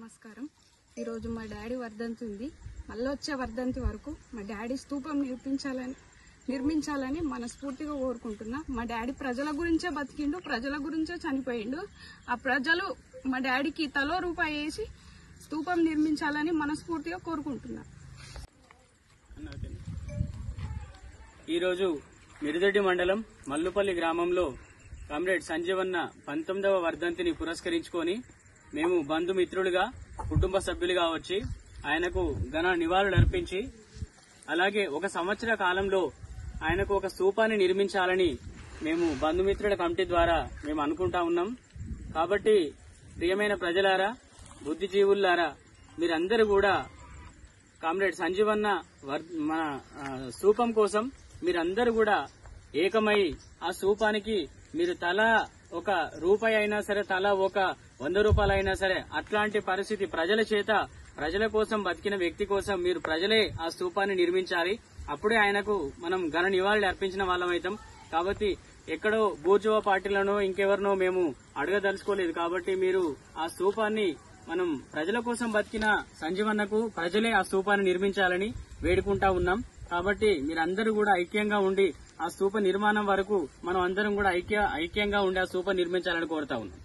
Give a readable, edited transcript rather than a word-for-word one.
నమస్కారం. ఈరోజు మా డాడీ వర్ధంతి ఉంది. మళ్ళీ వచ్చే వర్ధంతి వరకు మా డాడీ స్తూపం నిర్మించాలని మనస్ఫూర్తిగా కోరుకుంటున్నా. మా డాడీ ప్రజల గురించే బతికిండు, ప్రజల గురించే చనిపోయిండు. ఆ ప్రజలు మా డాడీకి తలో రూపాయి వేసి స్తూపం నిర్మించాలని మనస్ఫూర్తిగా కోరుకుంటున్నా. ఈరోజు మిరుదొడ్డి మండలం మల్లుపల్లి గ్రామంలో కామ్రేడ్ సంజీవన్న 19వ వర్ధంతిని పురస్కరించుకొని మేము బంధుమిత్రులుగా కుటుంబ సభ్యులుగా వచ్చి ఆయనకు ఘన నివాళులు అర్పించి అలాగే 1 సంవత్సర కాలంలో ఆయనకు ఒక స్తూపాన్ని నిర్మించాలని మేము బంధుమిత్రుల కమిటీ ద్వారా మేము అనుకుంటా ఉన్నాం. కాబట్టి ప్రియమైన ప్రజలారా, బుద్ధిజీవులారా, మీరందరూ కూడా కామ్రేడ్ సంజీవన్న మన స్తూపం కోసం మీరందరూ కూడా ఏకమై ఆ స్తూపానికి మీరు తలా 1 రూపాయి అయినా సరే, తలా 100 రూపాయలు అయినా సరే, అట్లాంటి పరిస్థితి ప్రజల చేత, ప్రజల కోసం బతికిన వ్యక్తి కోసం మీరు ప్రజలే ఆ స్తూపాన్ని నిర్మించాలి. అప్పుడే ఆయనకు మనం ఘన నివాళులు అర్పించిన వాళ్ళం అవుతాం. కాబట్టి ఎక్కడో బూర్జువా పార్టీలనో ఇంకెవరినో మేము అడగదలుచుకోలేదు. కాబట్టి మీరు ఆ స్తూపాన్ని మనం ప్రజల కోసం బతికిన సంజీవన్నకు ప్రజలే ఆ స్తూపాన్ని నిర్మించాలని వేడుకుంటా ఉన్నాం. కాబట్టి మీరందరూ కూడా ఐక్యంగా ఉండి ఆ స్తూప నిర్మాణం వరకు మనం అందరం కూడా ఐక్యంగా ఉండి ఆ స్తూప నిర్మించాలని కోరుతా ఉన్నాం.